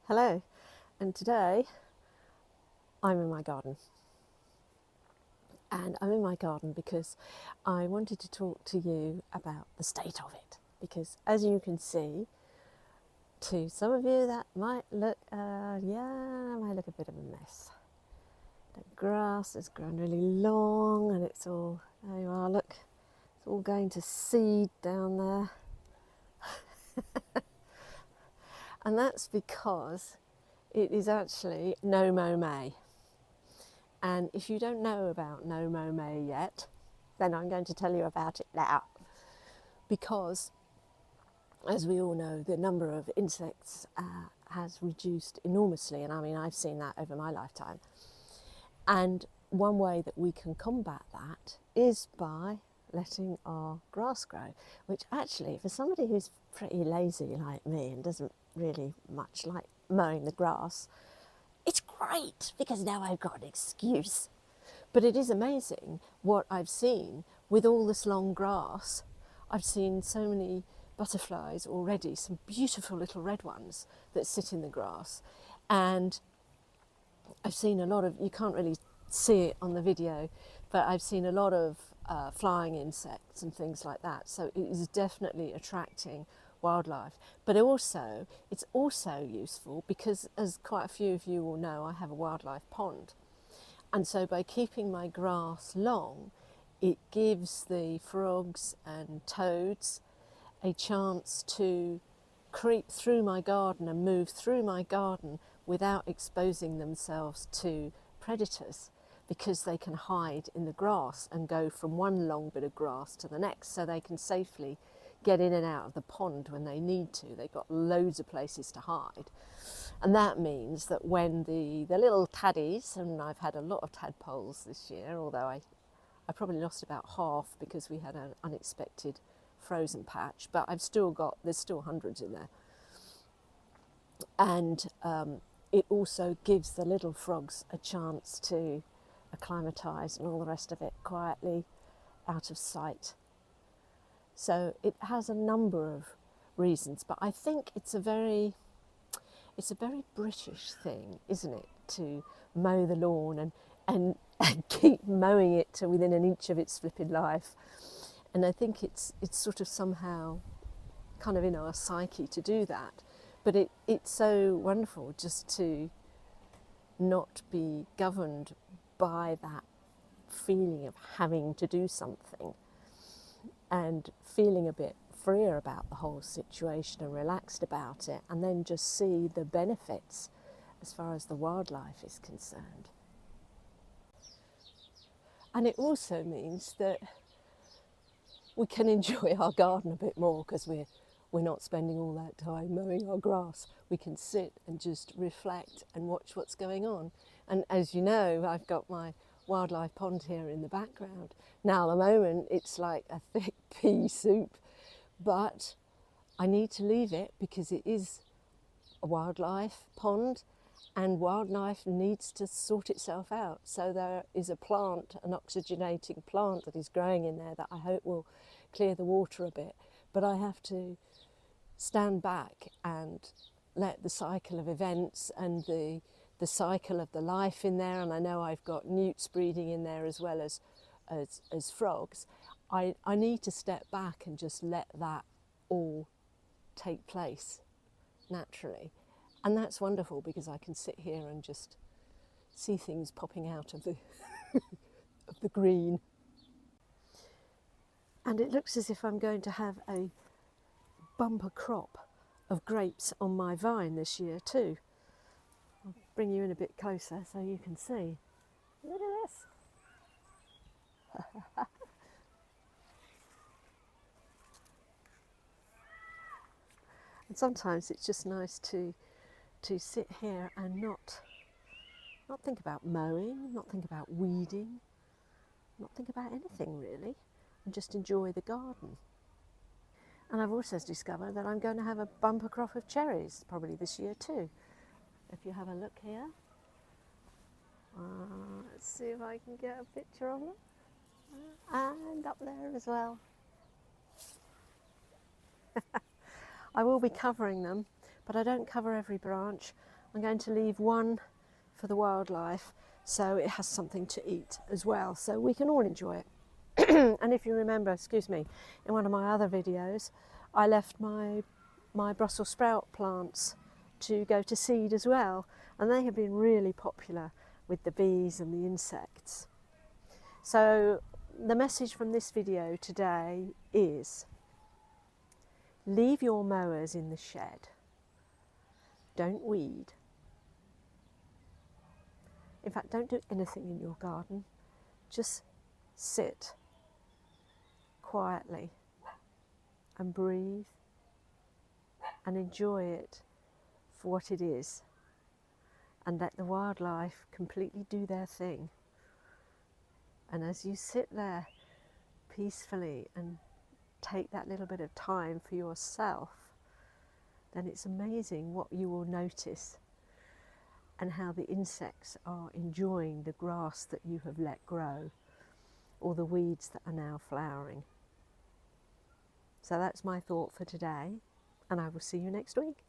Hello, and today I'm in my garden. And I'm in my garden because I wanted to talk to you about the state of it. Because as you can see, to some of you that might look, might look a bit of a mess. The grass has grown really long and it's all, there you are, look, it's all going to seed down there. And that's because it is actually No Mow May. And if you don't know about No Mow May yet, then I'm going to tell you about it now. Because, as we all know, the number of insects has reduced enormously. And I mean, I've seen that over my lifetime. And one way that we can combat that is by letting our grass grow, which actually, for somebody who's pretty lazy like me and doesn't really much like mowing the grass, it's great because now I've got an excuse. But it is amazing what I've seen with all this long grass. I've seen so many butterflies already, some beautiful little red ones that sit in the grass. And I've seen a lot of, you can't really see it on the video, but I've seen a lot of flying insects and things like that. So it is definitely attracting wildlife. But also, it's also useful because, as quite a few of you will know, I have a wildlife pond. And so by keeping my grass long, it gives the frogs and toads a chance to creep through my garden and move through my garden without exposing themselves to predators, because they can hide in the grass and go from one long bit of grass to the next, so they can safely get in and out of the pond when they need to. They've got loads of places to hide. And that means that when the little taddies, and I've had a lot of tadpoles this year, although I probably lost about half because we had an unexpected frozen patch, but there's still hundreds in there. And it also gives the little frogs a chance to acclimatise and all the rest of it quietly out of sight. So it has a number of reasons, but I think it's a very British thing, isn't it, to mow the lawn and keep mowing it to within an inch of its flipping life. And I think it's sort of somehow kind of in our psyche to do that. But it's so wonderful just to not be governed by that feeling of having to do something, and feeling a bit freer about the whole situation and relaxed about it, and then just see the benefits as far as the wildlife is concerned. And it also means that we can enjoy our garden a bit more because we're not spending all that time mowing our grass. We can sit and just reflect and watch what's going on. And as you know, I've got my wildlife pond here in the background. Now at the moment it's like a thick pea soup, but I need to leave it because it is a wildlife pond and wildlife needs to sort itself out. So there is a plant, an oxygenating plant that is growing in there that I hope will clear the water a bit. But I have to stand back and let the cycle of events and the cycle of the life in there, and I know I've got newts breeding in there as well as frogs. I need to step back and just let that all take place naturally. And that's wonderful because I can sit here and just see things popping out of the of the green. And it looks as if I'm going to have a bumper crop of grapes on my vine this year too. I'll bring you in a bit closer so you can see. Look at this. And sometimes it's just nice to sit here and not think about mowing, not think about weeding, not think about anything really, and just enjoy the garden. And I've also discovered that I'm going to have a bumper crop of cherries probably this year too. If you have a look here, let's see if I can get a picture of them, and up there as well. I will be covering them, but I don't cover every branch. I'm going to leave one for the wildlife so it has something to eat as well, so we can all enjoy it. And if you remember, excuse me, in one of my other videos, I left my Brussels sprout plants to go to seed as well, and they have been really popular with the bees and the insects. So the message from this video today is, leave your mowers in the shed. Don't weed. In fact, don't do anything in your garden. Just sit quietly and breathe and enjoy it for what it is, and let the wildlife completely do their thing. And as you sit there peacefully and take that little bit of time for yourself, then it's amazing what you will notice and how the insects are enjoying the grass that you have let grow, or the weeds that are now flowering. So that's my thought for today, and I will see you next week.